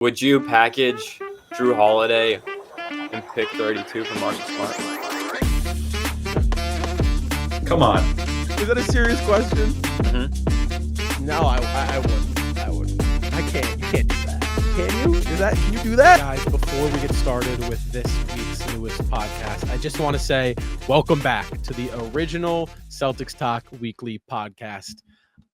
Would you package Drew Holiday and pick 32 for Marcus Smart? Come on. Is that a serious question? Mm-hmm. No, I wouldn't. I wouldn't. I can't. You can't do that. Can you? Can you do that? Guys, before we get started with this week's newest podcast, I just want to say welcome back to the original Celtics Talk Weekly Podcast.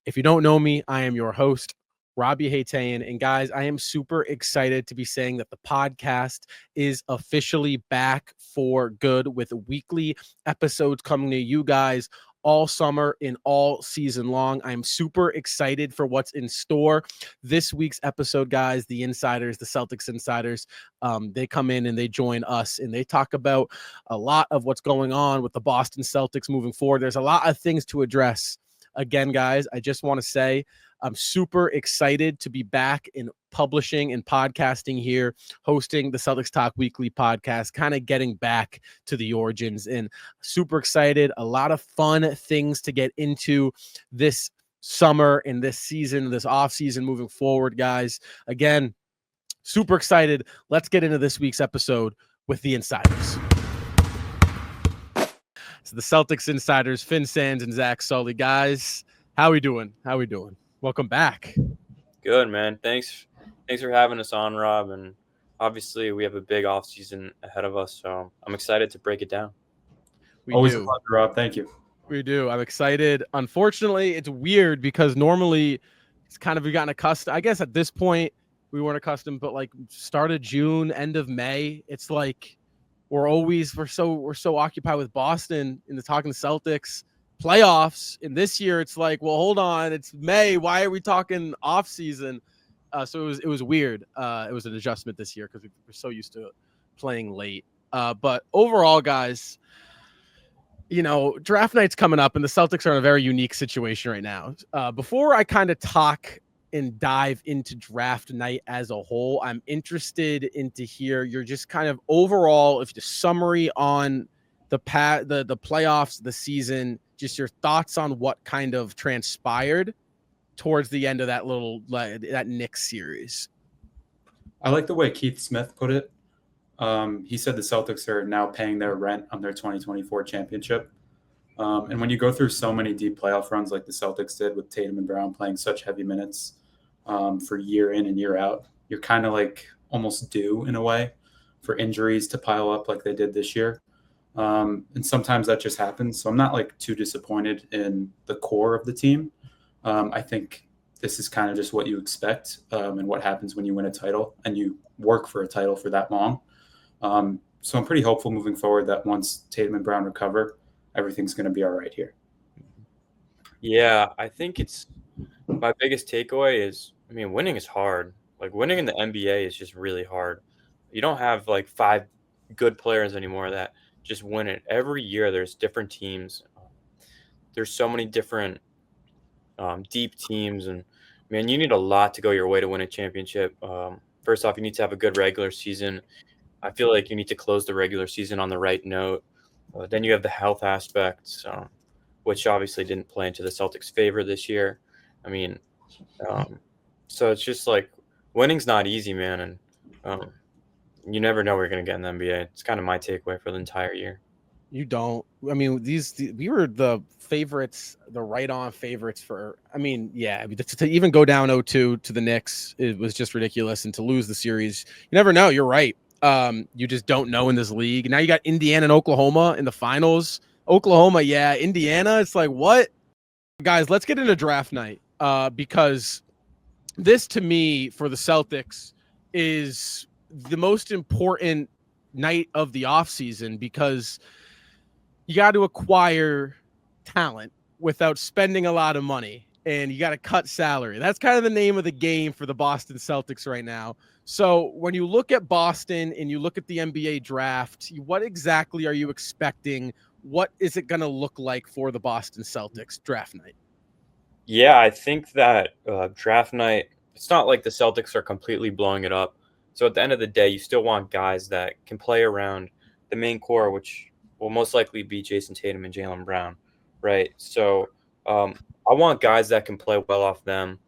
If you don't know me, I am your host, Rob Haytayan. And guys, I am super excited to be saying that the podcast is officially back for good with weekly episodes coming to you guys all summer and all season long. I'm super excited for what's in store. This week's episode, guys, the insiders, the Celtics insiders, they come in and they join us and they talk about a lot of what's going on with the Boston Celtics moving forward. There's a lot of things to address. Again, guys, I just want to say I'm super excited to be back in publishing and podcasting here, hosting the Celtics Talk Weekly Podcast, kind of getting back to the origins, and super excited. A lot of fun things to get into this summer and this season, this off season moving forward, guys. Again, super excited. Let's get into this week's episode with the insiders. So the Celtics insiders, Sands and Zach Sullivan. Guys, how we doing? Welcome back. Good, man. Thanks for having us on, Rob. And obviously, we have a big off season ahead of us, so I'm excited to break it down. Always a pleasure, Rob. Thank you. We do. I'm excited. Unfortunately, it's weird because normally it's kind of we've gotten accustomed. I guess at this point we weren't accustomed, but like start of June, end of May, it's like we're so occupied with Boston and the talking Celtics playoffs. And this year it's like, well, hold on, it's May. Why are we talking off season? So it was weird. It was an adjustment this year because we're so used to playing late. But overall, guys, draft night's coming up and the Celtics are in a very unique situation right now. Before I kind of talk and dive into draft night as a whole, I'm interested into hear your just kind of overall, if the summary on the playoffs, the season, just your thoughts on what kind of transpired towards the end of that Knicks series. I like the way Keith Smith put it. He said the Celtics are now paying their rent on their 2024 championship. And when you go through so many deep playoff runs like the Celtics did with Tatum and Brown playing such heavy minutes for year in and year out, you're kind of like almost due in a way for injuries to pile up like they did this year. And sometimes that just happens. So I'm not like too disappointed in the core of the team. I think this is kind of just what you expect and what happens when you win a title and you work for a title for that long. So I'm pretty hopeful moving forward that once Tatum and Brown recover, everything's going to be all right here. Yeah, I think my biggest takeaway is, winning is hard. Like winning in the NBA is just really hard. You don't have like 5 good players anymore that just win it. Every year there's different teams. There's so many different deep teams, and man, you need a lot to go your way to win a championship. First off, you need to have a good regular season. I feel like you need to close the regular season on the right note. Then you have the health aspects, which obviously didn't play into the Celtics' favor this year. So it's just like winning's not easy, man, and you never know what you're going to get in the NBA. It's kind of my takeaway for the entire year. You don't. We were the favorites, the right-on favorites for. To even go down 0-2 to the Knicks, it was just ridiculous, and to lose the series, you never know. You're right. You just don't know in this league. Now you got Indiana and Oklahoma in the finals. Oklahoma, yeah. Indiana, it's like what? Guys, let's get into draft night because this, to me, for the Celtics, is the most important night of the offseason because you got to acquire talent without spending a lot of money, and you got to cut salary. That's kind of the name of the game for the Boston Celtics right now. So when you look at Boston and you look at the NBA draft, what exactly are you expecting? What is it going to look like for the Boston Celtics draft night? Yeah, I think that draft night, it's not like the Celtics are completely blowing it up. So at the end of the day, you still want guys that can play around the main core, which will most likely be Jayson Tatum and Jaylen Brown, right? So I want guys that can play well off them,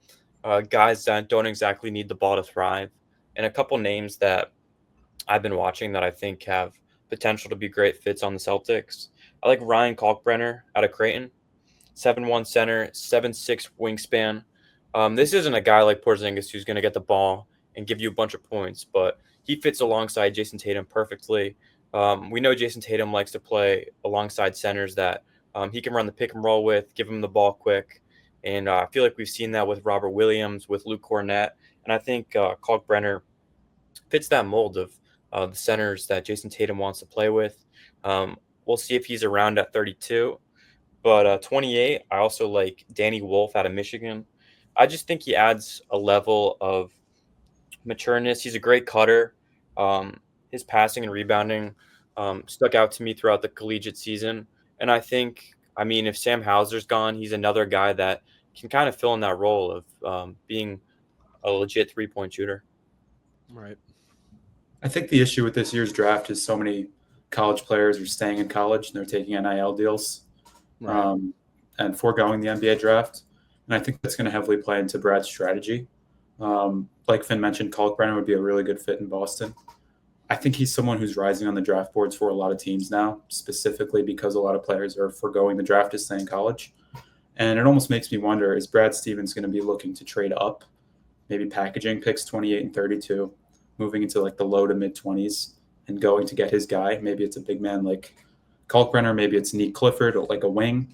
guys that don't exactly need the ball to thrive. And a couple names that I've been watching that I think have potential to be great fits on the Celtics. I like Ryan Kalkbrenner out of Creighton, 7'1" center, 7'6" wingspan. This isn't a guy like Porzingis who's going to get the ball and give you a bunch of points, but he fits alongside Jayson Tatum perfectly. We know Jayson Tatum likes to play alongside centers that he can run the pick and roll with, give him the ball quick. And I feel like we've seen that with Robert Williams, with Luke Cornett. And I think Kalkbrenner fits that mold of the centers that Jayson Tatum wants to play with. We'll see if he's around at 32. But 28, I also like Danny Wolf out of Michigan. I just think he adds a level of matureness. He's a great cutter. His passing and rebounding stuck out to me throughout the collegiate season. And I think, if Sam Hauser's gone, he's another guy that can kind of fill in that role of being a legit three-point shooter. Right. I think the issue with this year's draft is so many college players are staying in college and they're taking NIL deals and foregoing the NBA draft. And I think that's going to heavily play into Brad's strategy. Like Finn mentioned, Kalkbrenner would be a really good fit in Boston. I think he's someone who's rising on the draft boards for a lot of teams now, specifically because a lot of players are foregoing the draft to stay in college. And it almost makes me wonder, is Brad Stevens going to be looking to trade up, maybe packaging picks 28 and 32, moving into like the low to mid 20s and going to get his guy? Maybe it's a big man like Kalkbrenner, maybe it's Nick Clifford or like a wing.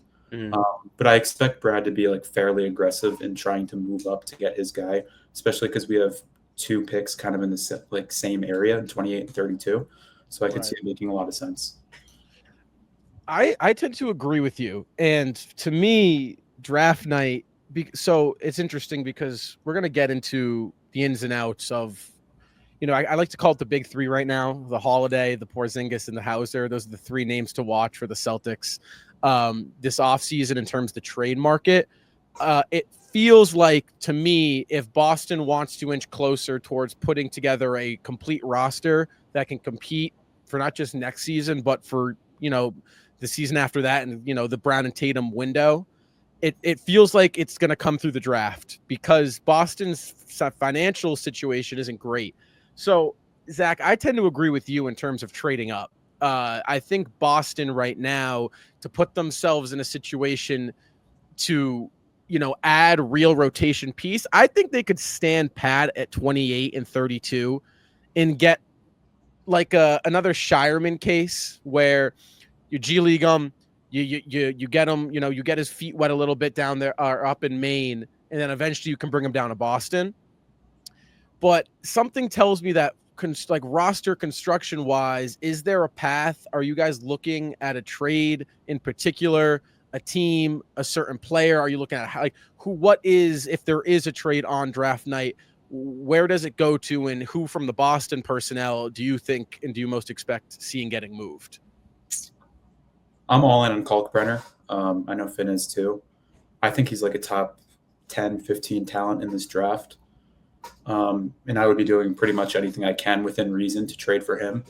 But I expect Brad to be like fairly aggressive in trying to move up to get his guy, especially because we have two picks kind of in the like same area in 28 and 32. So I could see it making a lot of sense. I tend to agree with you. And to me, draft night, so it's interesting because we're going to get into the ins and outs of, I like to call it the big three right now: the Holiday, the Porzingis, and the Hauser. Those are the three names to watch for the Celtics this offseason in terms of the trade market. It feels like, to me, if Boston wants to inch closer towards putting together a complete roster that can compete for not just next season, but for, the season after that and, the Brown and Tatum window, it feels like it's going to come through the draft because Boston's financial situation isn't great. So, Zach, I tend to agree with you in terms of trading up. I think Boston right now, to put themselves in a situation to, add real rotation piece, I think they could stand pat at 28 and 32 and get like another Shireman case where you G League him, you get him, you get his feet wet a little bit down there or up in Maine, and then eventually you can bring him down to Boston. But something tells me that like roster construction wise, is there a path? Are you guys looking at a trade in particular, a team, a certain player? Are you looking at if there is a trade on draft night, where does it go to, and who from the Boston personnel do you think and do you most expect seeing getting moved? I'm all in on Kalkbrenner. I know Finn is too. I think he's like a top 10, 15 talent in this draft. And I would be doing pretty much anything I can within reason to trade for him.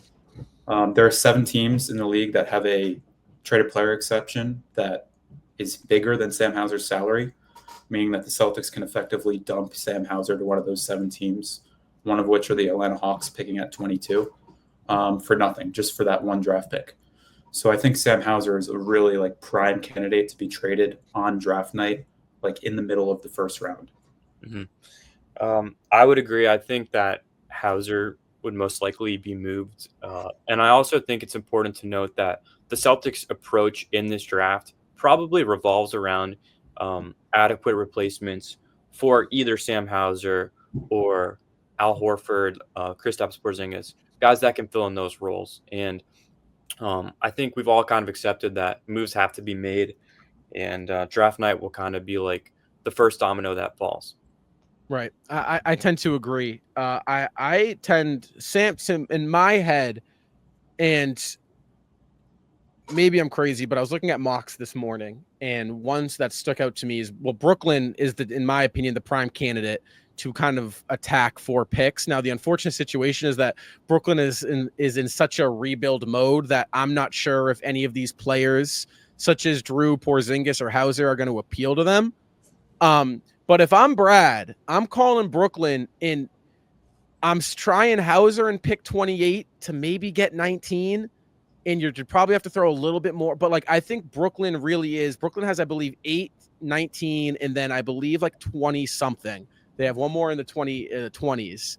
There are 7 teams in the league that have a traded player exception that is bigger than Sam Hauser's salary, meaning that the Celtics can effectively dump Sam Hauser to one of those 7 teams, one of which are the Atlanta Hawks picking at 22 for nothing, just for that one draft pick. So I think Sam Hauser is a really like prime candidate to be traded on draft night, like in the middle of the first round. Mm-hmm. I would agree. I think that Hauser would most likely be moved. And I also think it's important to note that the Celtics' approach in this draft probably revolves around adequate replacements for either Sam Hauser or Al Horford, Kristaps Porzingis, guys that can fill in those roles. And I think we've all kind of accepted that moves have to be made, and draft night will kind of be like the first domino that falls. Right. I tend to agree. I tend Sam in my head, and maybe I'm crazy, but I was looking at mocks this morning, and ones that stuck out to me is, well, Brooklyn is in my opinion, the prime candidate to kind of attack 4 picks. Now, the unfortunate situation is that Brooklyn is in such a rebuild mode that I'm not sure if any of these players, such as Drew, Porzingis, or Hauser, are going to appeal to them. But if I'm Brad, I'm calling Brooklyn, and I'm trying Hauser and pick 28 to maybe get 19. And you probably have to throw a little bit more. But like, I think Brooklyn really is. Brooklyn has, I believe, 8, 19, and then I believe like 20 something. They have one more in the 20s.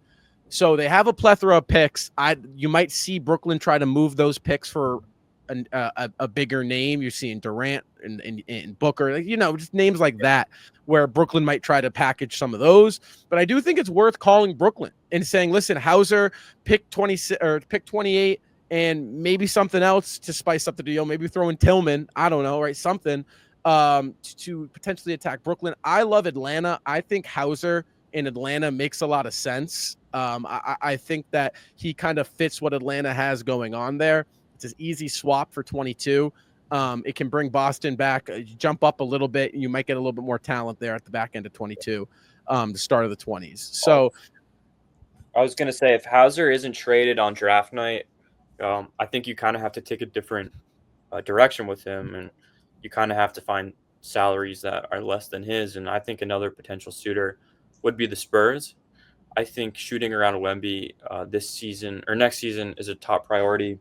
So they have a plethora of picks. You might see Brooklyn try to move those picks for a bigger name. You're seeing Durant and Booker, like, just names like that, where Brooklyn might try to package some of those. But I do think it's worth calling Brooklyn and saying, listen, Hauser, pick 26 or pick 28. And maybe something else to spice up the deal. Maybe throw in Tillman. I don't know, right? Something to potentially attack Brooklyn. I love Atlanta. I think Hauser in Atlanta makes a lot of sense. I think that he kind of fits what Atlanta has going on there. It's an easy swap for 22. It can bring Boston back, jump up a little bit. You might get a little bit more talent there at the back end of 22, the start of the 20s. So I was going to say, if Hauser isn't traded on draft night, I think you kind of have to take a different direction with him, and you kind of have to find salaries that are less than his. And I think another potential suitor would be the Spurs. I think shooting around Wemby this season or next season is a top priority.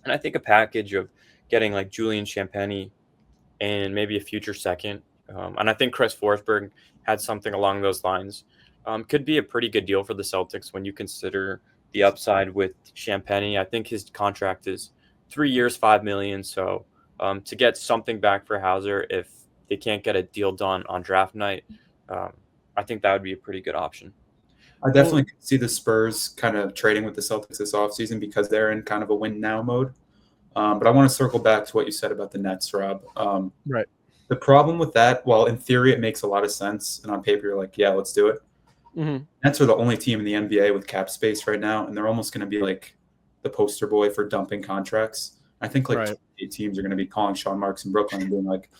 And I think a package of getting like Julian Champagnie and maybe a future second. And I think Chris Forsberg had something along those lines. Could be a pretty good deal for the Celtics when you consider the upside with Champagnie. I think his contract is 3 years, $5 million. So to get something back for Hauser, if they can't get a deal done on draft night, I think that would be a pretty good option. I definitely could see the Spurs kind of trading with the Celtics this offseason because they're in kind of a win now mode. But I want to circle back to what you said about the Nets, Rob. Right. The problem with that, while in theory it makes a lot of sense, and on paper you're like, yeah, let's do it. Mm-hmm. Nets are the only team in the NBA with cap space right now, and they're almost going to be like the poster boy for dumping contracts. I think like 28 teams are going to be calling Sean Marks in Brooklyn and being like,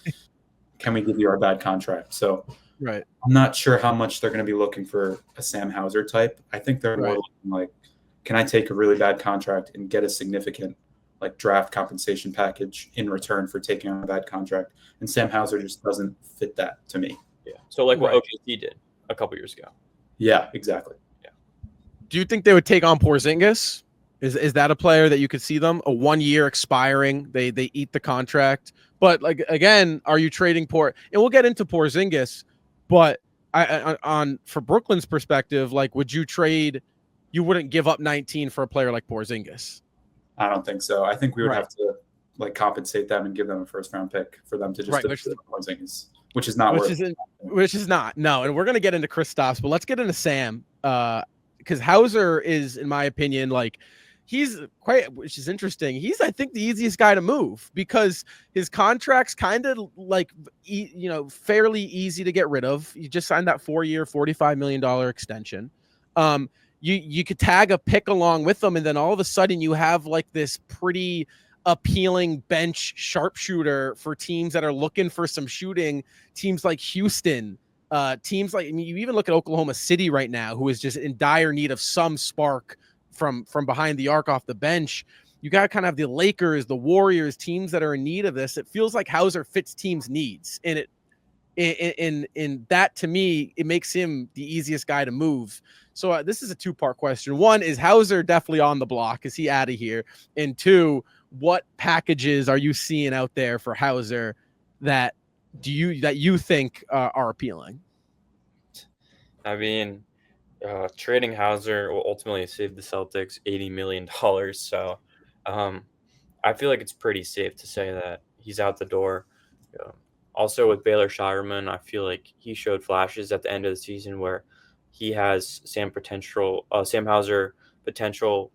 can we give you our bad contract? So I'm not sure how much they're going to be looking for a Sam Hauser type. I think they're more looking like, can I take a really bad contract and get a significant like draft compensation package in return for taking on a bad contract? And Sam Hauser just doesn't fit that to me. Yeah. So like what OKC did a couple years ago. Yeah, exactly. Yeah. Do you think they would take on Porzingis? Is that a player that you could see them? A 1 year expiring, they eat the contract. But like again, are you trading and we'll get into Porzingis, but for Brooklyn's perspective, like would you trade? You wouldn't give up 19 for a player like Porzingis. I don't think so. I think we would have to like compensate them and give them a first round pick for them to just Porzingis. Which is not which is not. No, and we're going to get into Kristaps, but let's get into Sam because Hauser is, in my opinion, like he's which is interesting. He's, I think, the easiest guy to move because his contract's kind of like, fairly easy to get rid of. You just signed that 4-year, $45 million extension. You could tag a pick along with them, and then all of a sudden you have like this pretty appealing bench sharpshooter for teams that are looking for some shooting. Teams like Houston, teams like, you even look at Oklahoma City right now, who is just in dire need of some spark from behind the arc off the bench. You got to kind of have the Lakers, the Warriors, teams that are in need of this. It feels like Hauser fits teams' needs, and in that, to me, it makes him the easiest guy to move. So this is a 2-part question. One, is Hauser definitely on the block? Is he out of here? And 2, what packages are you seeing out there for Hauser that you think are appealing? I mean, trading Hauser will ultimately save the Celtics $80 million. So I feel like it's pretty safe to say that he's out the door. Also with Baylor Shireman, I feel like he showed flashes at the end of the season where he has Sam Hauser potential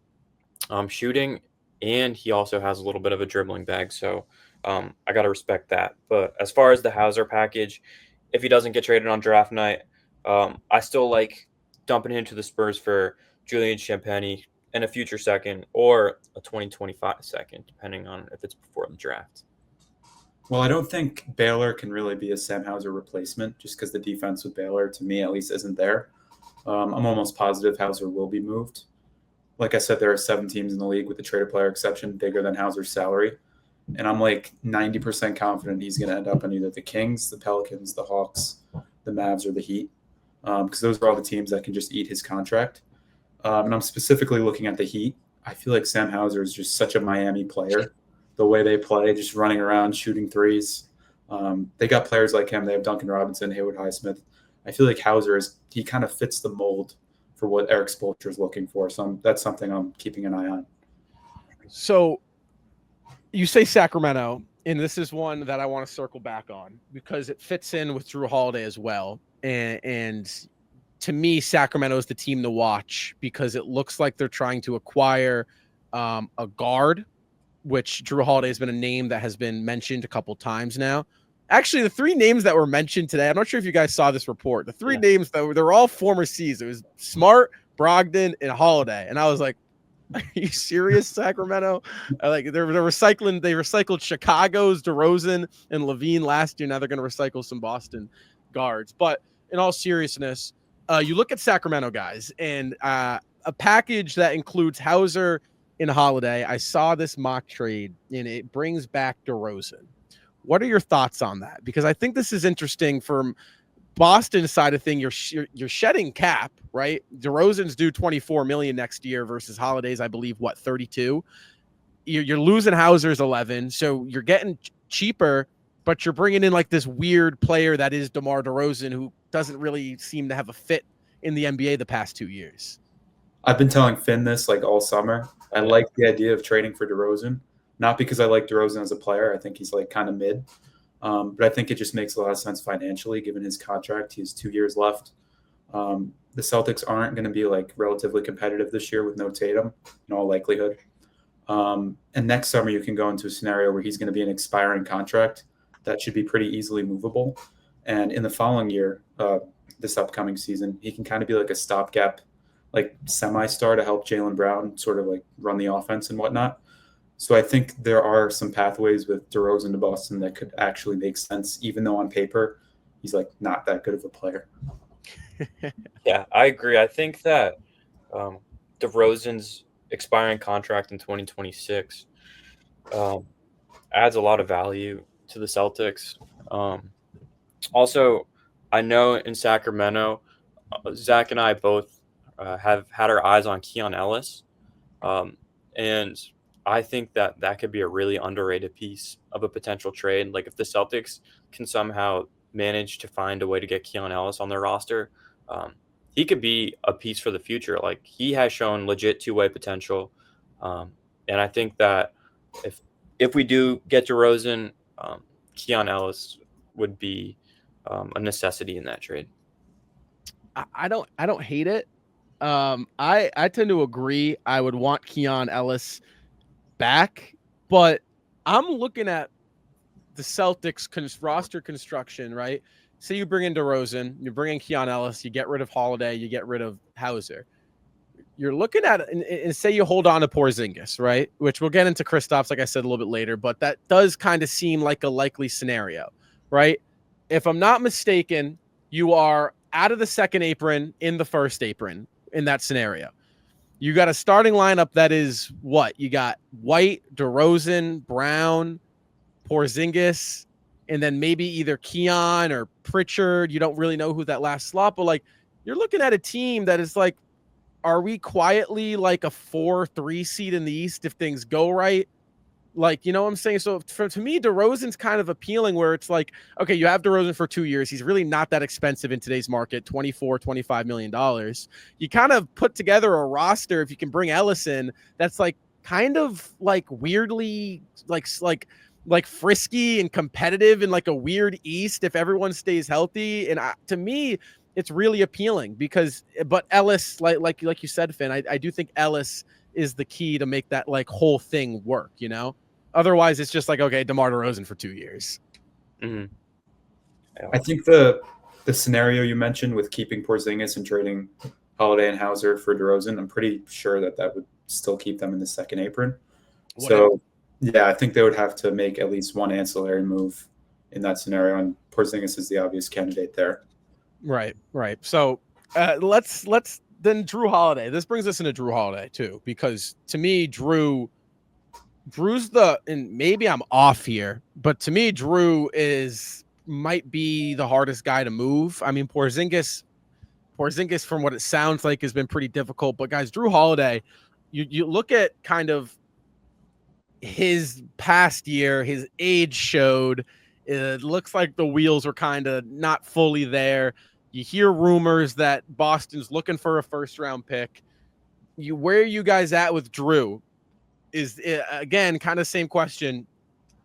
shooting, and he also has a little bit of a dribbling bag. So I got to respect that. But as far as the Hauser package, if he doesn't get traded on draft night, I still like dumping him to the Spurs for Julian Champagnie and a future second or a 2025 second, depending on if it's before the draft. Well, I don't think Baylor can really be a Sam Hauser replacement just because the defense with Baylor, to me at least, isn't there. I'm almost positive Hauser will be moved. Like I said, there are 7 teams in the league with the traded player exception bigger than Hauser's salary. And I'm like 90% confident he's going to end up on either the Kings, the Pelicans, the Hawks, the Mavs, or the Heat. Because those are all the teams that can just eat his contract. And I'm specifically looking at the Heat. I feel like Sam Hauser is just such a Miami player. The way they play, just running around, shooting threes. They got players like him. They have Duncan Robinson, Haywood Highsmith. I feel like he kind of fits the mold for what Eric Spoelstra is looking for. So that's something I'm keeping an eye on. So you say Sacramento, and this is one that I want to circle back on because it fits in with Drew Holiday as well. And to me, Sacramento is the team to watch because it looks like they're trying to acquire a guard, which Drew Holiday has been a name that has been mentioned a couple times now. Actually, the three names that were mentioned today, I'm not sure if you guys saw this report. The three names that they're all former C's. It was Smart, Brogdon, and Holiday. And I was like, are you serious, Sacramento? Like they recycled Chicago's DeRozan and Levine last year. Now they're going to recycle some Boston guards. But in all seriousness, you look at Sacramento guys and a package that includes Hauser and Holiday. I saw this mock trade and it brings back DeRozan. What are your thoughts on that? Because I think this is interesting from Boston's side of thing. You're shedding cap, right? DeRozan's due $24 million next year versus Holiday's, I believe, 32. You're losing Hauser's 11, so you're getting cheaper, but you're bringing in like this weird player that is DeMar DeRozan, who doesn't really seem to have a fit in the NBA the past 2 years. I've been telling Finn this like all summer. I like the idea of trading for DeRozan. Not because I like DeRozan as a player. I think he's like kind of mid. But I think it just makes a lot of sense financially, given his contract. He has 2 years left. The Celtics aren't going to be like relatively competitive this year with no Tatum in all likelihood. And next summer, you can go into a scenario where he's going to be an expiring contract that should be pretty easily movable. And in the following year, this upcoming season, he can kind of be like a stopgap, like semi-star to help Jaylen Brown sort of like run the offense and whatnot. So I think there are some pathways with DeRozan to Boston that could actually make sense, even though on paper he's like not that good of a player. Yeah, I agree. I think that DeRozan's expiring contract in 2026 adds a lot of value to the Celtics. Also, I know in Sacramento, Zach and I both have had our eyes on Keon Ellis, and I think that could be a really underrated piece of a potential trade. Like if the Celtics can somehow manage to find a way to get Keon Ellis on their roster, he could be a piece for the future. Like he has shown legit two-way potential. And I think that if we do get DeRozan, Keon Ellis would be a necessity in that trade. I don't hate it. I tend to agree. I would want Keon Ellis back, but I'm looking at the Celtics roster construction, right? Say you bring in DeRozan, you bring in Keon Ellis, you get rid of Holiday, you get rid of Hauser. You're looking at it and say you hold on to Porzingis, right? Which we'll get into Kristaps, like I said, a little bit later, but that does kind of seem like a likely scenario, right? If I'm not mistaken, you are out of the second apron in the first apron in that scenario. You got a starting lineup that is what? You got White, DeRozan, Brown, Porzingis, and then maybe either Keon or Pritchard. You don't really know who that last slot, but like you're looking at a team that is like, are we quietly like a 4-3 seed in the East if things go right? Like, you know what I'm saying? So to me, DeRozan's kind of appealing where it's like, okay, you have DeRozan for 2 years. He's really not that expensive in today's market, $25 million. You kind of put together a roster, if you can bring Ellis in, that's like kind of like weirdly like frisky and competitive in like a weird East if everyone stays healthy. And to me, it's really appealing but Ellis, like you said, Finn, I do think Ellis is the key to make that like whole thing work, you know? Otherwise, it's just like, okay, DeMar DeRozan for 2 years. Mm-hmm. I think the scenario you mentioned with keeping Porzingis and trading Holiday and Hauser for DeRozan, I'm pretty sure that would still keep them in the second apron. Whatever. So, yeah, I think they would have to make at least one ancillary move in that scenario, and Porzingis is the obvious candidate there. Right. So let's then Drew Holiday. This brings us into Drew Holiday too, because to me, Drew's and maybe I'm off here, but to me, Drew might be the hardest guy to move. I mean, Porzingis Porzingis, from what it sounds like, has been pretty difficult. But guys, Drew Holiday, you look at kind of his past year, his age showed. It looks like the wheels were kind of not fully there. You hear rumors that Boston's looking for a first-round pick. Where are you guys at with Drew? Is again kind of same question.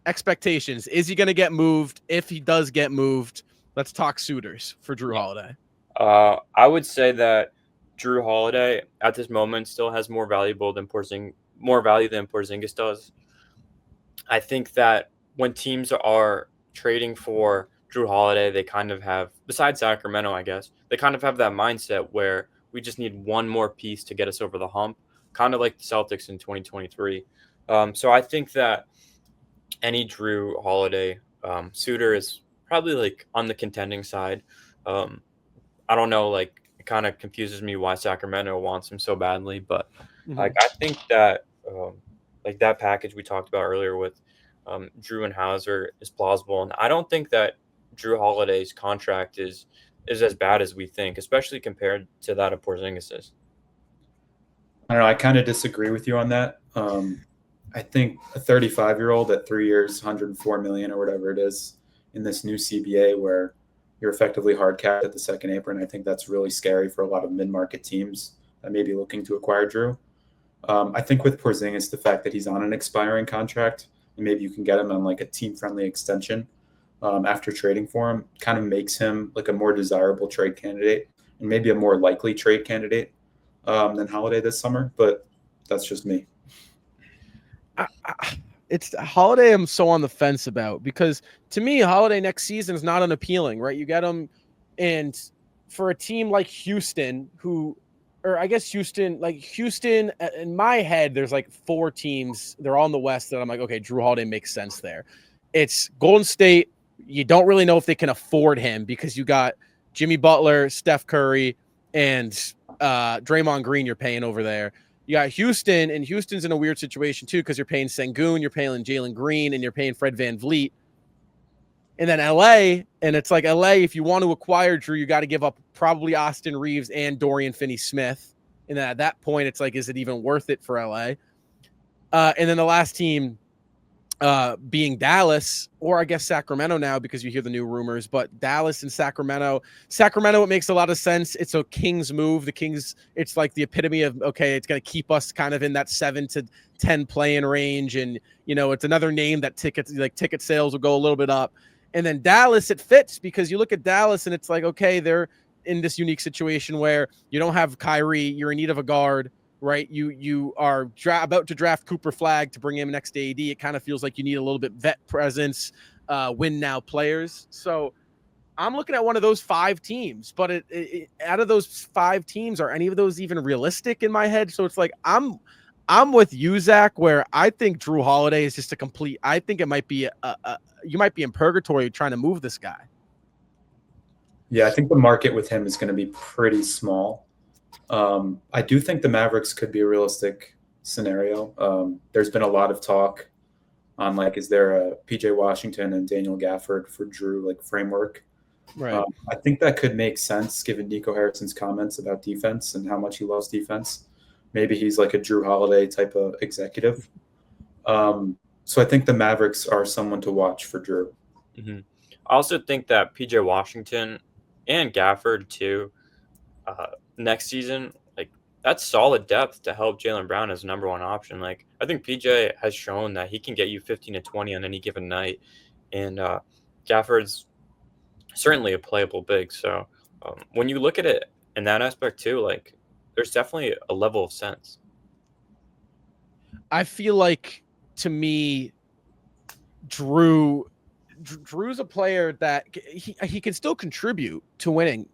Expectations. Is he going to get moved? If he does get moved, let's talk suitors for Drew Holiday. I would say that Drew Holiday at this moment still has more value than Porzingis does. I think that when teams are trading for Drew Holiday, they kind of have, besides Sacramento, I guess, they kind of have that mindset where we just need one more piece to get us over the hump, kind of like the Celtics in 2023. So I think that any Drew Holiday suitor is probably like on the contending side. I don't know, like it kind of confuses me why Sacramento wants him so badly, but like I think that like that package we talked about earlier with Drew and Hauser is plausible, and I don't think that Drew Holiday's contract is as bad as we think, especially compared to that of Porzingis's. I don't know. I kind of disagree with you on that. I think a 35-year-old at 3 years, $104 million or whatever it is in this new CBA where you're effectively hard capped at the second apron. I think that's really scary for a lot of mid-market teams that may be looking to acquire Drew. I think with Porzingis, the fact that he's on an expiring contract and maybe you can get him on like a team-friendly extension after trading for him kind of makes him like a more desirable trade candidate and maybe a more likely trade candidate than Holiday this summer. But that's just me. It's Holiday I'm so on the fence about, because to me Holiday next season is not unappealing, right? You get him, and for a team like Houston, Houston in my head, there's like 4 teams, they're all in the West that I'm like, okay, Drew Holiday makes sense there. It's Golden State. You don't really know if they can afford him because you got Jimmy Butler, Steph Curry, and Draymond Green you're paying over there. You got Houston, and Houston's in a weird situation too because you're paying Sengun, you're paying Jalen Green, and you're paying Fred VanVleet. And then LA, and it's like LA, if you want to acquire Drew, you got to give up probably Austin Reeves and Dorian Finney-Smith. And then at that point, it's like, is it even worth it for LA? And then the last team being Dallas, or I guess Sacramento now because you hear the new rumors, but Dallas and Sacramento, it makes a lot of sense. It's a Kings move. The Kings, it's like the epitome of, okay, it's going to keep us kind of in that 7 to 10 play-in range. And, you know, it's another name that ticket sales will go a little bit up. And then Dallas, it fits because you look at Dallas and it's like, okay, they're in this unique situation where you don't have Kyrie, you're in need of a guard, right? You are about to draft Cooper Flagg to bring him next to AD. It kind of feels like you need a little bit vet presence, win now players. So I'm looking at one of those 5 teams, but out of those 5 teams, are any of those even realistic in my head? So it's like, I'm with you, Zach, where I think Drew Holiday is just a complete, I think it might be you might be in purgatory trying to move this guy. Yeah, I think the market with him is going to be pretty small. I do think the Mavericks could be a realistic scenario. There's been a lot of talk on like, is there a PJ Washington and Daniel Gafford for Drew like framework? Right. I think that could make sense given Nico Harrison's comments about defense and how much he loves defense. Maybe he's like a Drew Holiday type of executive. So I think the Mavericks are someone to watch for Drew. Mm-hmm. I also think that PJ Washington and Gafford too, next season, like that's solid depth to help Jaylen Brown as number 1 option. Like I think PJ has shown that he can get you 15 to 20 on any given night, and Gafford's certainly a playable big. So when you look at it in that aspect too, like there's definitely a level of sense. I feel like, to me, Drew's a player that he can still contribute to winning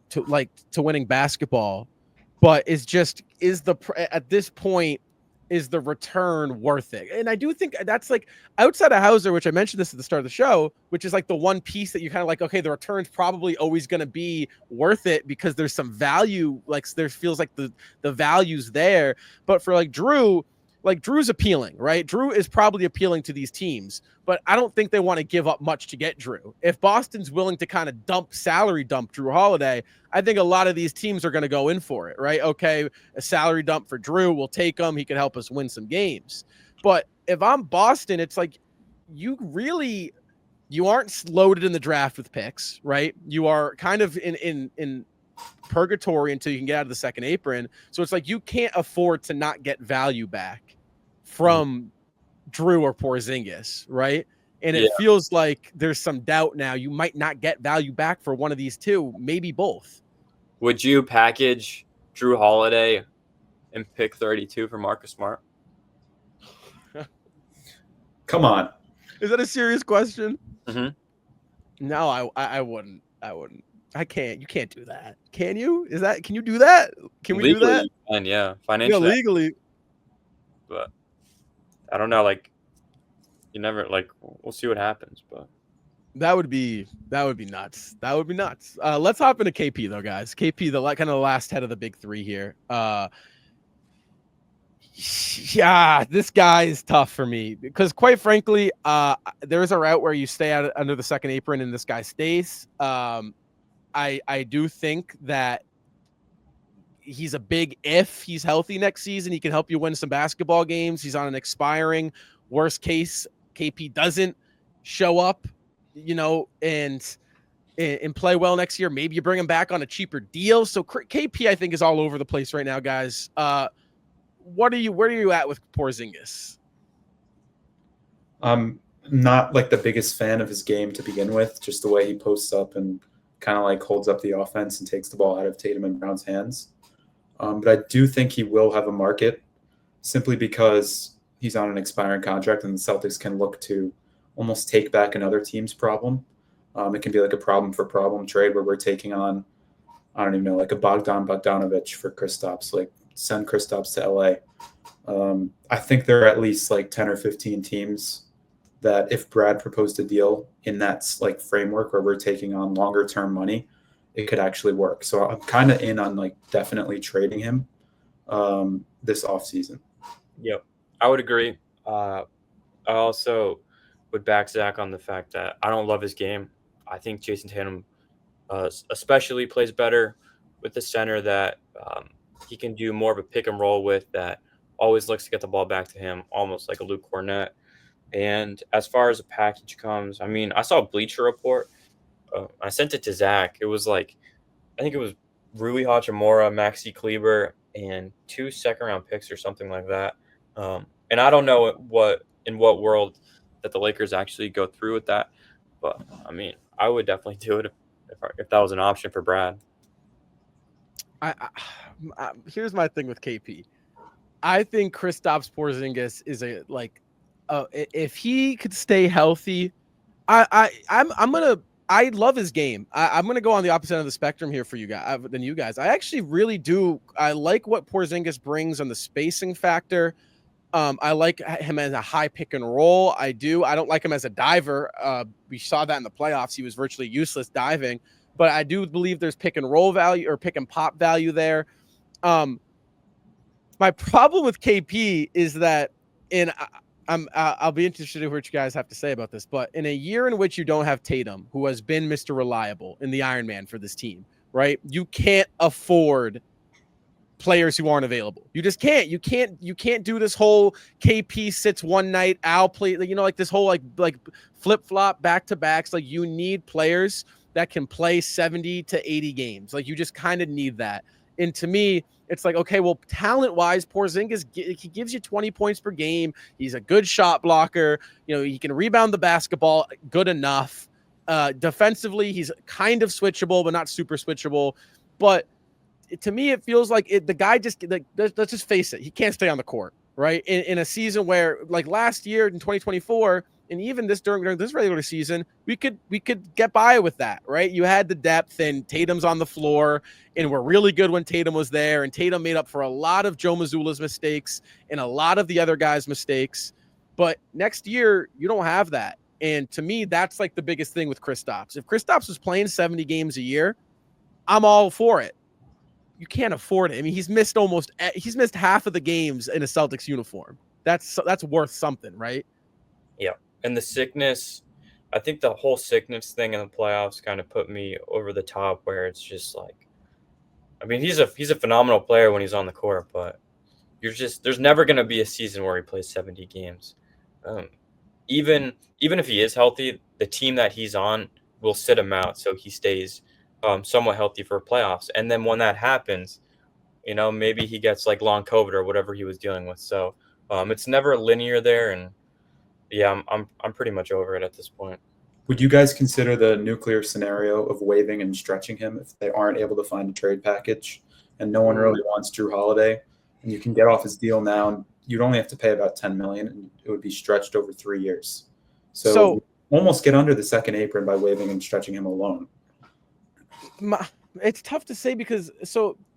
basketball, but at this point, is the return worth it? And I do think that's like outside of Hauser, which I mentioned this at the start of the show, which is like the one piece that you kind of like, okay, the return's probably always going to be worth it because there's some value, like there feels like the value's there. But for like Drew, like Drew's appealing, right? Drew is probably appealing to these teams, but I don't think they want to give up much to get Drew. If Boston's willing to kind of salary dump Drew Holiday, I think a lot of these teams are going to go in for it, right? Okay, a salary dump for Drew, we'll take him. He can help us win some games. But if I'm Boston, it's like you aren't loaded in the draft with picks, right? You are kind of in purgatory until you can get out of the second apron. So it's like you can't afford to not get value back from Drew or Porzingis, right? And it feels like there's some doubt now. You might not get value back for one of these two, maybe both. Would you package Drew Holiday and pick 32 for Marcus Smart? Come on. Is that a serious question? Mm-hmm. No, I wouldn't. I can't. You can't do that. Can you? Can you do that? Can we Legally, do that? you can, yeah. Financially. Yeah, legally. But I don't know. Like, you never, like, we'll see what happens. But that would be nuts. That would be nuts. Let's hop into KP though, guys. KP, the kind of the last head of the big three here. Yeah, this guy is tough for me because, quite frankly, there's a route where you stay out under the second apron and this guy stays. I do think that he's a big if he's healthy next season. He can help you win some basketball games. He's on an expiring. Worst case, KP doesn't show up, and play well next year. Maybe you bring him back on a cheaper deal. So KP, I think, is all over the place right now, guys. Where are you at with Porzingis? I'm not like the biggest fan of his game to begin with, just the way he posts up and kind of like holds up the offense and takes the ball out of Tatum and Brown's hands. But I do think he will have a market simply because he's on an expiring contract and the Celtics can look to almost take back another team's problem. It can be like a problem for problem trade where we're taking on, I don't even know, like a Bogdanovich for Kristaps, like send Kristaps to LA. I think there are at least like 10 or 15 teams that if Brad proposed a deal in that like framework where we're taking on longer term money, it could actually work. So I'm kind of in on like definitely trading him this offseason. Yep, I would agree. I also would back Zach on the fact that I don't love his game. I think Jayson Tatum especially plays better with the center that he can do more of a pick and roll with, that always looks to get the ball back to him, almost like a Luke Cornett. And as far as a package comes, I mean, I saw a Bleacher Report. I sent it to Zach. It was like, I think it was Rui Hachimura, Maxi Kleber, and 2 second-round picks or something like that. And I don't know in what world that the Lakers actually go through with that. But, I mean, I would definitely do it if that was an option for Brad. Here's my thing with KP. I think Kristaps Porzingis is if he could stay healthy, I love his game. I'm gonna go on the opposite end of the spectrum here for you guys than you guys. I actually really do. I like what Porzingis brings on the spacing factor. I like him as a high pick and roll. I do. I don't like him as a diver. We saw that in the playoffs. He was virtually useless diving. But I do believe there's pick and roll value or pick and pop value there. My problem with KP is that I'll be interested in what you guys have to say about this, but in a year in which you don't have Tatum, who has been Mr. Reliable in the Iron Man for this team, right? You can't afford players who aren't available. You just can't. You can't do this whole KP sits one night, Al play, like this whole like flip-flop back-to-backs. Like, you need players that can play 70 to 80 games. Like, you just kind of need that. And to me, it's like, okay, well, talent-wise, Porzingis, he gives you 20 points per game. He's a good shot blocker. He can rebound the basketball good enough. Defensively, he's kind of switchable, but not super switchable. But to me, it feels like the guy just, like, let's just face it, he can't stay on the court, right? In a season where, like last year in 2024, and even during this regular season, we could get by with that, right? You had the depth, and Tatum's on the floor, and we're really good when Tatum was there, and Tatum made up for a lot of Joe Mazzulla's mistakes and a lot of the other guys' mistakes. But next year, you don't have that. And to me, that's like the biggest thing with Kristaps. If Kristaps was playing 70 games a year, I'm all for it. You can't afford it. I mean, he's missed half of the games in a Celtics uniform, that's worth something, right? Yeah. And the sickness, I think the whole sickness thing in the playoffs kind of put me over the top where it's just like, I mean, he's a phenomenal player when he's on the court, but there's never going to be a season where he plays 70 games. Even if he is healthy, the team that he's on will sit him out so he stays somewhat healthy for playoffs. And then when that happens, maybe he gets like long COVID or whatever he was dealing with. So it's never linear there, and yeah, I'm pretty much over it at this point. Would you guys consider the nuclear scenario of waiving and stretching him if they aren't able to find a trade package and no one really wants Drew Holiday, and you can get off his deal now and you'd only have to pay about $10 million and it would be stretched over 3 years. So almost get under the second apron by waiving and stretching him alone. It's tough to say because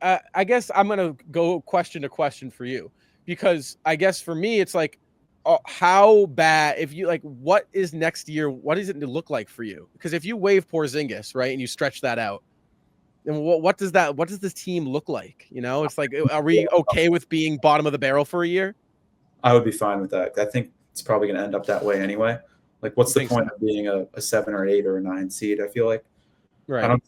I guess I'm going to go question to question for you, because I guess for me, it's like, how bad, if you like, what is next year? What does it look like for you? Because if you waive Porzingis, right, and you stretch that out, then what does this team look like? It's like, are we okay with being bottom of the barrel for a year? I would be fine with that. I think it's probably going to end up that way anyway. Like, what's the point of being a 7 or 8 or a 9 seed? I feel like, right.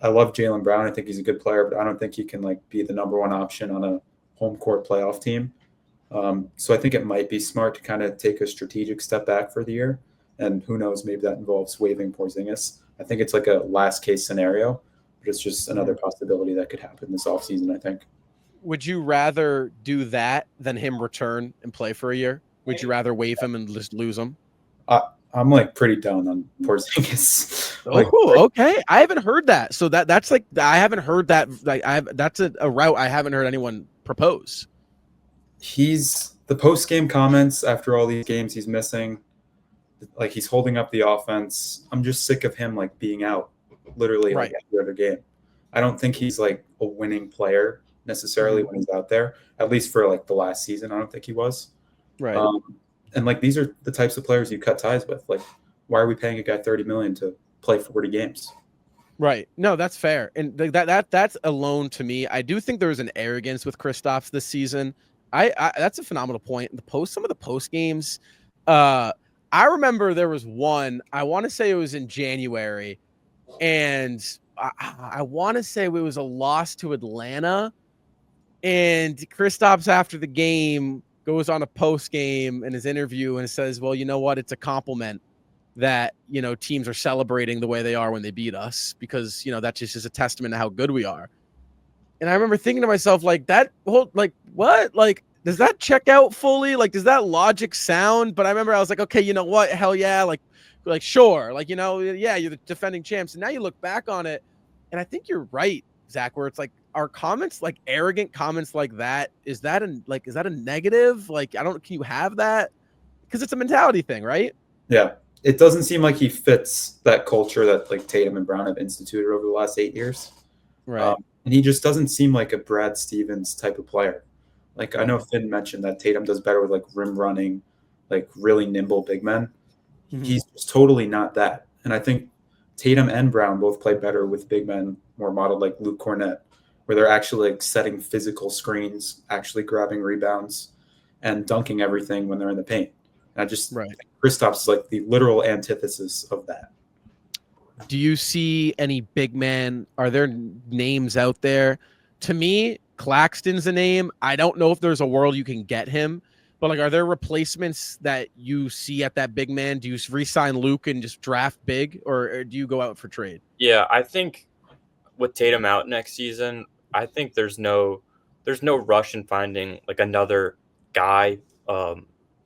I love Jaylen Brown. I think he's a good player, but I don't think he can like be the number one option on a home court playoff team. So I think it might be smart to kind of take a strategic step back for the year. And who knows, maybe that involves waiving Porzingis. I think it's like a last case scenario, but it's just another possibility that could happen this offseason, I think. Would you rather do that than him return and play for a year? Would you rather waive him and just lose him? I'm like pretty down on Porzingis. Okay. I haven't heard that. So that's like, I haven't heard that. Like that's a route I haven't heard anyone propose. He's the post-game comments after all these games he's missing, like he's holding up the offense. I'm just sick of him like being out literally like every other game. I don't think he's like a winning player necessarily when he's out there, at least for like the last season. I don't think he was. Right. And like, these are the types of players you cut ties with. Like, why are we paying a guy $30 million to play 40 games? Right. No, that's fair. And that's alone to me. I do think there was an arrogance with Kristaps this season. I that's a phenomenal point. Some of the post games, I remember there was one, I want to say it was in January, and I want to say it was a loss to Atlanta, and Kristaps after the game goes on a post game in his interview and says, well, you know what? It's a compliment that, teams are celebrating the way they are when they beat us, because, that just is a testament to how good we are. And I remember thinking to myself, like, what? Like, does that check out fully? Like, does that logic sound? But I remember I was like, okay, you know what? Hell yeah. Like sure. Like, yeah, you're the defending champs. And now you look back on it, and I think you're right, Zach, where it's like, our comments, like arrogant comments like that, is that a negative? Like, can you have that? Because it's a mentality thing, right? Yeah. It doesn't seem like he fits that culture that like Tatum and Brown have instituted over the last 8 years. Right. And he just doesn't seem like a Brad Stevens type of player. Like, I know Finn mentioned that Tatum does better with like rim running, like really nimble big men. Mm-hmm. He's just totally not that. And I think Tatum and Brown both play better with big men more modeled like Luke Cornett, where they're actually like setting physical screens, actually grabbing rebounds and dunking everything when they're in the paint. And I just think Kristaps is like the literal antithesis of that. Do you see any big men? Are there names out there? To me, Claxton's a name. I don't know if there's a world you can get him, but like, are there replacements that you see at that big man? Do you re-sign Luke and just draft big, or do you go out for trade? Yeah, I think with Tatum out next season, I think there's no rush in finding like another guy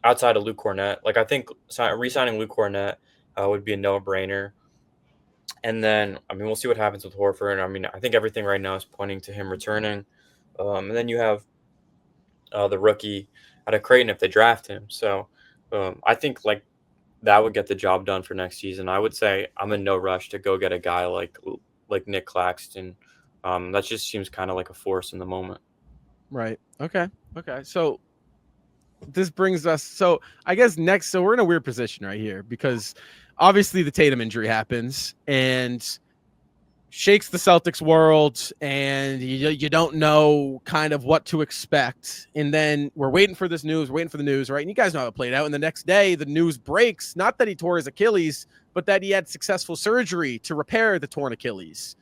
outside of Luke Cornett. Like, I think re-signing Luke Cornett would be a no-brainer. And then, I mean, we'll see what happens with Horford. I mean, I think everything right now is pointing to him returning. And then you have the rookie out of Creighton if they draft him. So I think like that would get the job done for next season. I would say I'm in no rush to go get a guy like Nick Claxton. That just seems kind of like a force in the moment. Right. Okay. So this brings us. So I guess next. So we're in a weird position right here because obviously the Tatum injury happens, and shakes the Celtics world, and you don't know kind of what to expect. And then we're waiting for this news, right? And you guys know how it played out. And the next day, the news breaks, not that he tore his Achilles, but that he had successful surgery to repair the torn Achilles,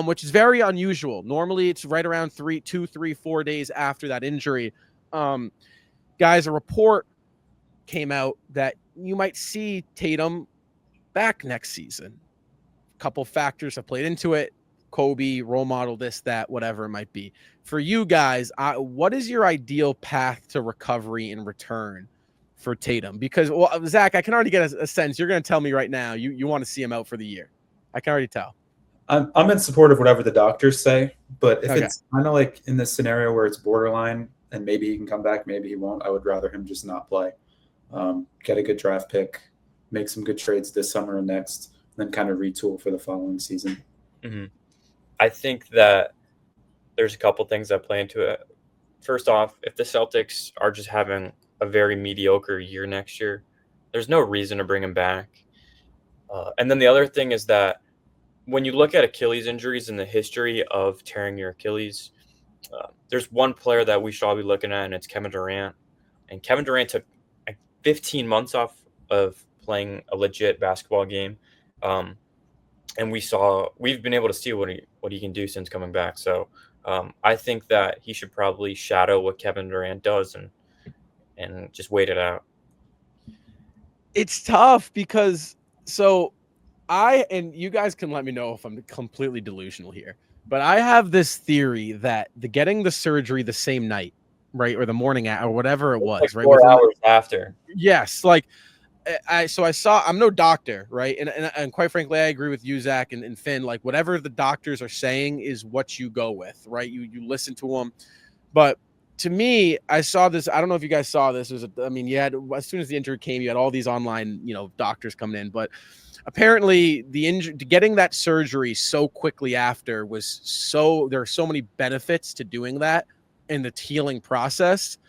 which is very unusual. Normally, it's right around 2, 3, 4 days after that injury. Guys, a report came out that you might see Tatum back next season. Couple factors have played into it. Kobe, role model, this, that, whatever it might be. For you guys, what is your ideal path to recovery and return for Tatum? Because, well, Zach, I can already get a sense. You're going to tell me right now you want to see him out for the year. I can already tell. I'm in support of whatever the doctors say, but if it's kind of like in this scenario where it's borderline and maybe he can come back, maybe he won't, I would rather him just not play. Get a good draft pick, make some good trades this summer and next, then kind of retool for the following season. Mm-hmm. I think that there's a couple things that play into it. First off, if the Celtics are just having a very mediocre year next year, there's no reason to bring him back. And then the other thing is that when you look at Achilles injuries in the history of tearing your Achilles, there's one player that we should all be looking at, and it's Kevin Durant. And Kevin Durant took 15 months off of playing a legit basketball game. And we've been able to see what he can do since coming back. So I think that he should probably shadow what Kevin Durant does and just wait it out. It's tough because and you guys can let me know if I'm completely delusional here, but I have this theory that getting the surgery the same night, right, or the morning or whatever it was, like right, 4 hours after. Yes, like. I saw, I'm no doctor, right? And quite frankly, I agree with you, Zach and Finn. Like, whatever the doctors are saying is what you go with, right? You listen to them. But to me, I saw this. I don't know if you guys saw this. You had, as soon as the injury came, you had all these online, doctors coming in. But apparently, getting that surgery so quickly after there are so many benefits to doing that in the healing process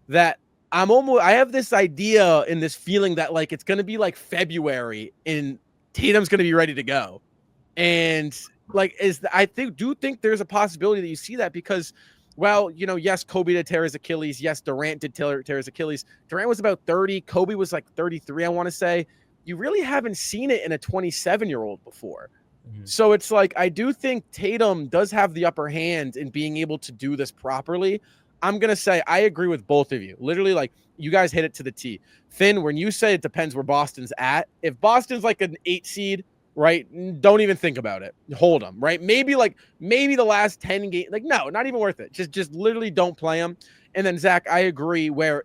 that I have this idea and this feeling that like it's going to be like February and Tatum's going to be ready to go. And like do think there's a possibility that you see that because, well, yes, Kobe did tear his Achilles. Yes, Durant did tear his Achilles. Durant was about 30. Kobe was like 33, I want to say. You really haven't seen it in a 27-year-old before. Mm-hmm. So it's like I do think Tatum does have the upper hand in being able to do this properly. I'm going to say I agree with both of you. Literally, like, you guys hit it to the T. Finn, when you say it depends where Boston's at, if Boston's like an 8 seed, right, don't even think about it. Hold them, right? Maybe the last 10 games. Like, no, not even worth it. Just literally don't play them. And then, Zach, I agree where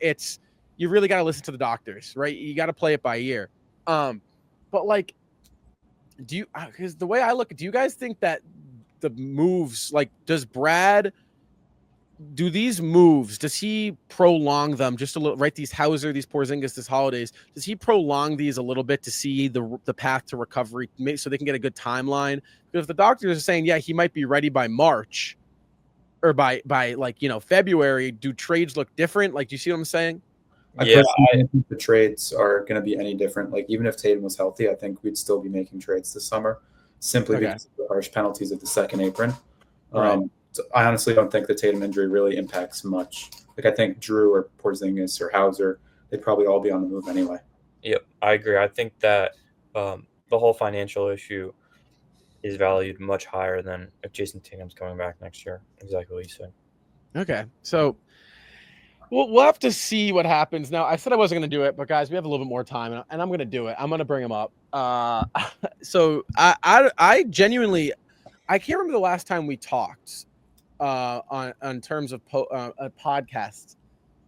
you really got to listen to the doctors, right? You got to play it by ear. But, like, because the way I look, do you guys think that the moves, like, do these moves, does he prolong them just a little, right? These Hauser, these Porzingis, this holidays, does he prolong these a little bit to see the path to recovery so they can get a good timeline? Because if the doctors are saying, yeah, he might be ready by March or by like, February, do trades look different? Like, do you see what I'm saying? I personally think the trades are going to be any different. Like, even if Tatum was healthy, I think we'd still be making trades this summer simply because of the harsh penalties of the second apron. Right. So I honestly don't think the Tatum injury really impacts much. Like, I think Drew or Porzingis or Hauser, they'd probably all be on the move anyway. Yep, I agree. I think that the whole financial issue is valued much higher than if Jayson Tatum's coming back next year. Exactly what you said. Okay, so we'll have to see what happens. Now, I said I wasn't going to do it, but guys, we have a little bit more time, and I'm going to do it. I'm going to bring him up. So I genuinely, I can't remember the last time we talked on terms of a podcast,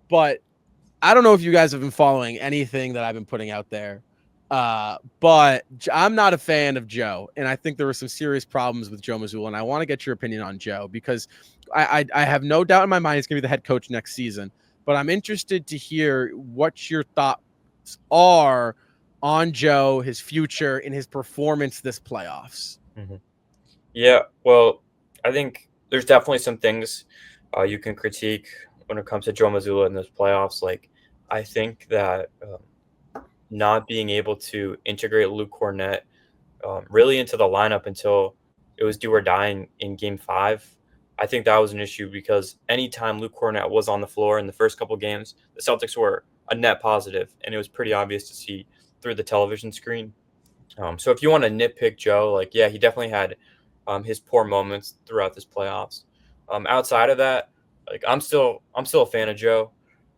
but I don't know if you guys have been following anything that I've been putting out there. But I'm not a fan of Joe, and I think there were some serious problems with Joe Mazzulla, and I want to get your opinion on Joe because I have no doubt in my mind he's going to be the head coach next season. But I'm interested to hear what your thoughts are on Joe, his future, and his performance this playoffs. Mm-hmm. Yeah, well, I think there's definitely some things you can critique when it comes to Joe Mazzulla in this playoffs. Like, I think that not being able to integrate Luke Cornett really into the lineup until it was do or die in Game 5. I think that was an issue because anytime Luke Kornet was on the floor in the first couple games, the Celtics were a net positive, and it was pretty obvious to see through the television screen. So if you want to nitpick Joe, like, yeah, he definitely had his poor moments throughout this playoffs. Outside of that, like, I'm still a fan of Joe.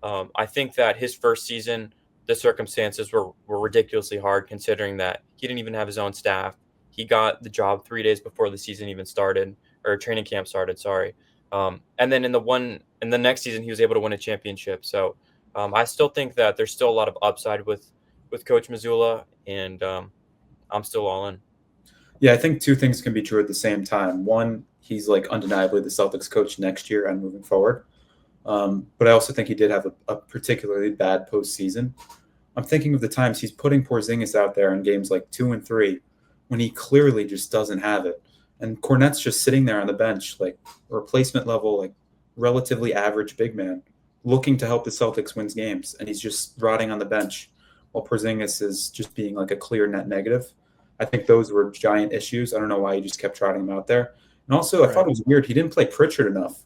I think that his first season, the circumstances were ridiculously hard, considering that he didn't even have his own staff. He got the job 3 days before the season even started, or training camp started. Sorry. And then in the next season, he was able to win a championship. So I still think that there's still a lot of upside with Coach Mazzulla, and I'm still all in. Yeah, I think two things can be true at the same time. One, he's like undeniably the Celtics coach next year and moving forward. But I also think he did have a particularly bad postseason. I'm thinking of the times he's putting Porzingis out there in games like 2 and 3 when he clearly just doesn't have it. And Kornet's just sitting there on the bench, like replacement level, like relatively average big man, looking to help the Celtics win games. And he's just rotting on the bench while Porzingis is just being like a clear net negative. I think those were giant issues. I don't know why he just kept trotting him out there. And also, I thought it was weird. He didn't play Pritchard enough.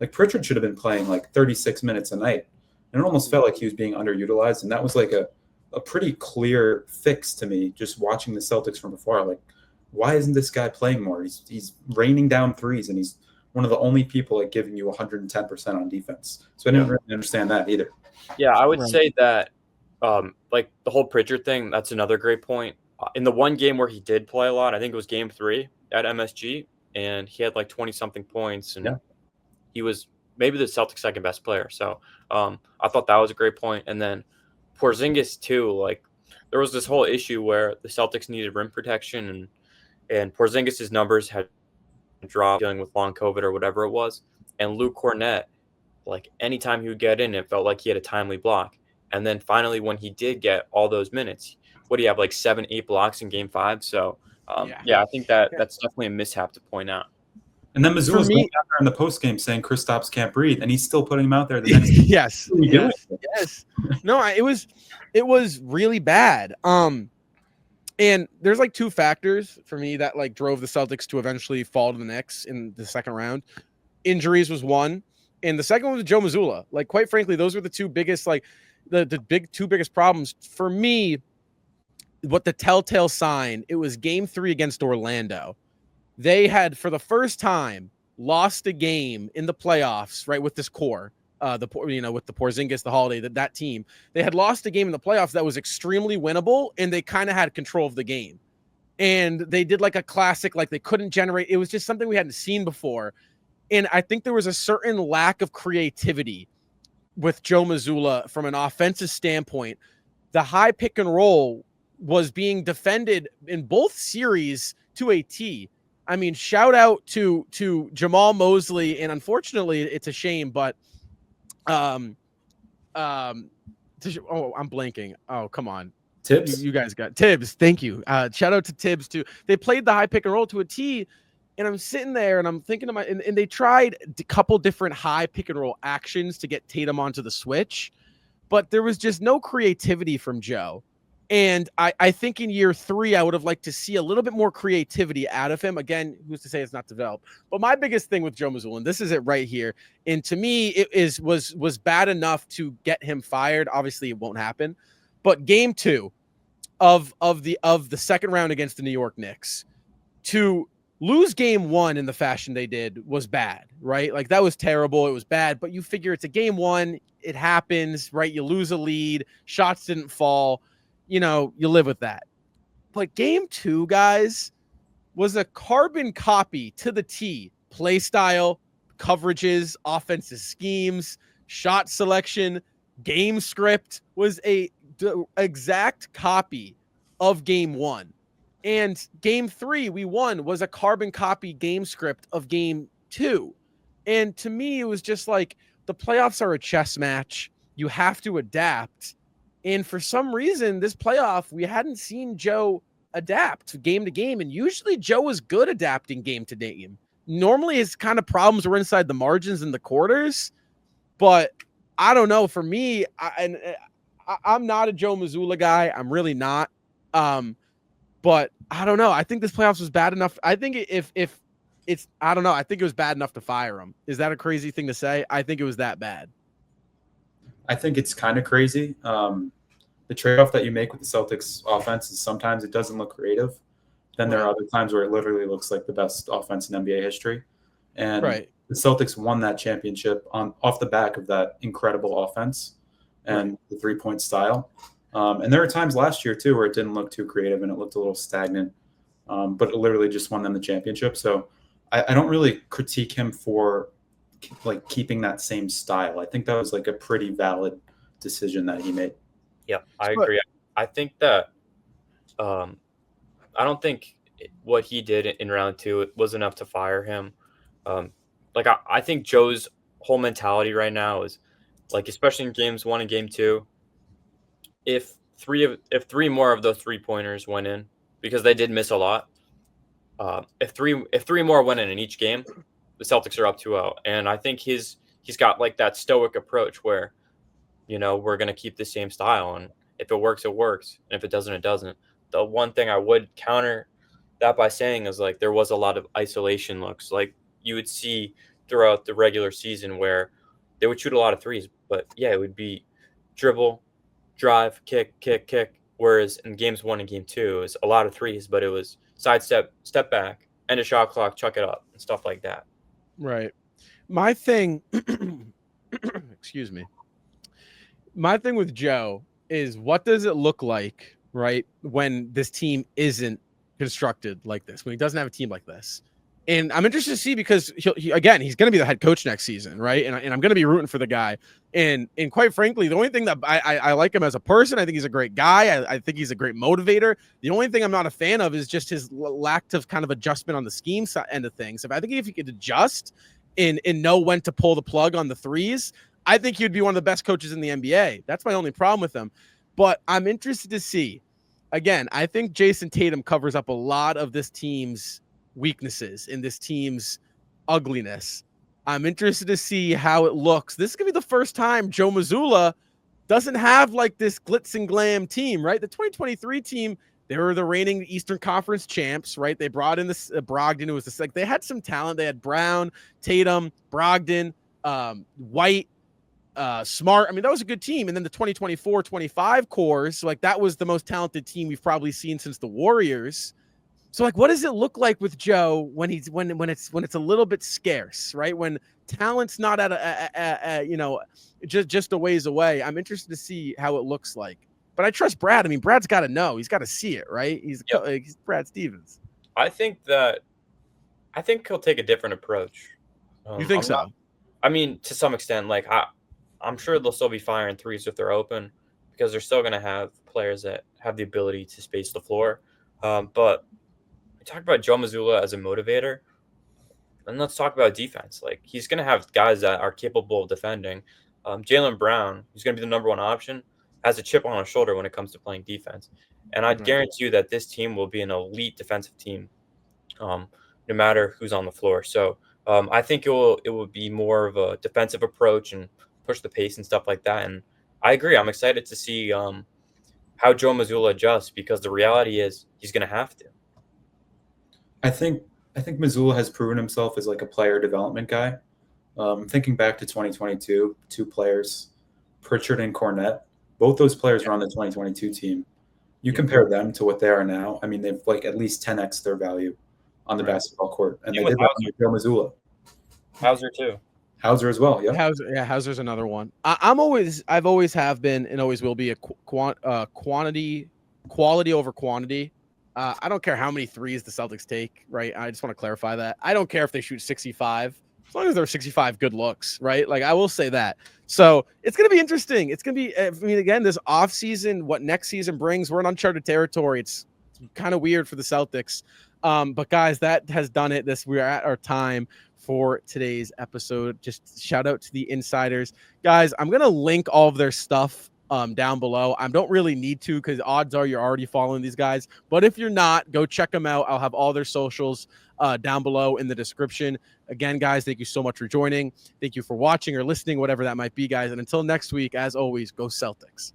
Like, Pritchard should have been playing like 36 minutes a night. And it almost felt like he was being underutilized. And that was like a pretty clear fix to me, just watching the Celtics from afar. Like, why isn't this guy playing more? He's raining down threes, and he's one of the only people like giving you 110% on defense. So I didn't really understand that either. Yeah, I would say that like the whole Pritchard thing, that's another great point. In the one game where he did play a lot, I think it was Game 3 at MSG, and he had like 20-something points, and he was maybe the Celtics' second best player. So I thought that was a great point. And then Porzingis too, like there was this whole issue where the Celtics needed rim protection, and Porzingis' numbers had dropped dealing with long COVID or whatever it was. And Luke Kornet, like anytime he would get in, it felt like he had a timely block. And then finally, when he did get all those minutes, what do you have, like 7-8 blocks in Game 5? So I think that's definitely a mishap to point out. And then Mazzulla's going out there in the postgame saying Kristaps can't breathe, and he's still putting him out there the next game. Yes. No, it was really bad. And there's like two factors for me that like drove the Celtics to eventually fall to the Knicks in the second round. Injuries was one, and the second one was Joe Mazzulla. Like, quite frankly, those were the two biggest, like the two biggest problems for me. What the telltale sign, it was Game 3 against Orlando. They had, for the first time, lost a game in the playoffs, right, with this core, with the Porzingis, the Holiday, that team. They had lost a game in the playoffs that was extremely winnable, and they kind of had control of the game. And they did like a classic, like they couldn't generate. It was just something we hadn't seen before. And I think there was a certain lack of creativity with Joe Mazzulla from an offensive standpoint. The high pick and roll was being defended in both series to a T. I mean, shout out to Jamal Mosley, and unfortunately, it's a shame, but I'm blanking. Oh, come on. Tibbs? You guys got Tibbs. Thank you. Shout out to Tibbs too. They played the high pick and roll to a T, and I'm sitting there and I'm thinking to and they tried a couple different high pick and roll actions to get Tatum onto the switch, but there was just no creativity from Joe. And I think in year 3, I would have liked to see a little bit more creativity out of him. Again, who's to say it's not developed? But my biggest thing with Joe Mazzulla, and this is it right here, and to me, it was bad enough to get him fired. Obviously, it won't happen. But Game 2 of the second round against the New York Knicks, to lose Game 1 in the fashion they did was bad, right? Like, that was terrible. It was bad. But you figure it's a Game 1. It happens, right? You lose a lead. Shots didn't fall. You know, you live with that. But Game 2, guys, was a carbon copy to the T. Play style, coverages, offensive schemes, shot selection, game script was a exact copy of Game 1. And Game 3 we won was a carbon copy game script of Game 2. And to me, it was just like, the playoffs are a chess match. You have to adapt. And for some reason, this playoff, we hadn't seen Joe adapt game to game. And usually Joe is good adapting game to game. Normally his kind of problems were inside the margins in the quarters. But I don't know. For me, I'm not a Joe Mazzulla guy. I'm really not. But I don't know. I think this playoffs was bad enough. I think if it's, I don't know. I think it was bad enough to fire him. Is that a crazy thing to say? I think it was that bad. I think it's kind of crazy. The trade-off that you make with the Celtics offense is sometimes it doesn't look creative. Then there are other times where it literally looks like the best offense in NBA history. And the Celtics won that championship off the back of that incredible offense and the three-point style. And there were times last year, too, where it didn't look too creative and it looked a little stagnant. But it literally just won them the championship. So I don't really critique him for like keeping that same style. I think that was like a pretty valid decision that he made. Yeah, I agree. I think that I don't think what he did in round 2 was enough to fire him. I think Joe's whole mentality right now is like, especially in games 1 and game 2, if three more of those 3-pointers went in, because they did miss a lot. If three more went in each game, the Celtics are up 2-0. And I think he's got like that stoic approach where, we're going to keep the same style. And if it works, it works. And if it doesn't, it doesn't. The one thing I would counter that by saying is like there was a lot of isolation looks like you would see throughout the regular season where they would shoot a lot of threes. But yeah, it would be dribble, drive, kick. Whereas in games 1 and game 2, it was a lot of threes, but it was sidestep, step back, end of shot clock, chuck it up, and stuff like that. Right. My thing, excuse me. My thing with Joe is what does it look like, right, when this team isn't constructed like this, when he doesn't have a team like this? And I'm interested to see because he's going to be the head coach next season, right? And I'm going to be rooting for the guy. And quite frankly, the only thing that I like him as a person, I think he's a great guy. I think he's a great motivator. The only thing I'm not a fan of is just his lack of kind of adjustment on the scheme end of things. I think if he could adjust and know when to pull the plug on the threes, I think he would be one of the best coaches in the NBA. That's my only problem with him. But I'm interested to see. Again, I think Jayson Tatum covers up a lot of this team's weaknesses in this team's ugliness. I'm interested to see how it looks. This is going to be the first time Joe Mazzulla doesn't have like this glitz and glam team, right? The 2023 team, they were the reigning Eastern Conference champs, right? They brought in this Brogdon, who was this, like, they had some talent. They had Brown, Tatum, Brogdon, White, Smart. I mean, that was a good team. And then the 2024-25 cores, like that was the most talented team we've probably seen since the Warriors. So like, what does it look like with Joe when it's a little bit scarce, right? When talent's not at just a ways away. I'm interested to see how it looks like. But I trust Brad. I mean, Brad's got to know. He's got to see it, right? He's Brad Stevens. I think he'll take a different approach. You think so? To some extent, like I'm sure they'll still be firing threes if they're open because they're still going to have players that have the ability to space the floor. But we talk about Joe Mazzulla as a motivator, and let's talk about defense. Like he's going to have guys that are capable of defending. Jaylen Brown, who's going to be the number 1 option, has a chip on his shoulder when it comes to playing defense. And I guarantee you that this team will be an elite defensive team, no matter who's on the floor. So I think it will be more of a defensive approach and push the pace and stuff like that. And I agree. I'm excited to see how Joe Mazzulla adjusts because the reality is he's going to have to. I think Mazzulla has proven himself as like a player development guy. Thinking back to 2022, 2 players, Pritchard and Cornette, both those players were on the 2022 team. You compare them to what they are now. I mean, they've like at least 10x their value on the basketball court, and they did that with Joe Mazzulla. Hauser too. Hauser as well. Yeah. Hauser's another one. I've always have been and always will be a quality over quantity. I don't care how many threes the Celtics take, right? I just want to clarify that. I don't care if they shoot 65, as long as they're 65 good looks, right? Like I will say that. So it's going to be interesting. It's going to be, again, this offseason, what next season brings, we're in uncharted territory. It's kind of weird for the Celtics. But guys, that has done it. We're at our time for today's episode. Just shout out to the insiders. Guys, I'm going to link all of their stuff down below. I don't really need to because odds are you're already following these guys. But if you're not, go check them out. I'll have all their socials down below in the description. Again, guys, thank you so much for joining. Thank you for watching or listening, whatever that might be, guys. And until next week, as always, go Celtics.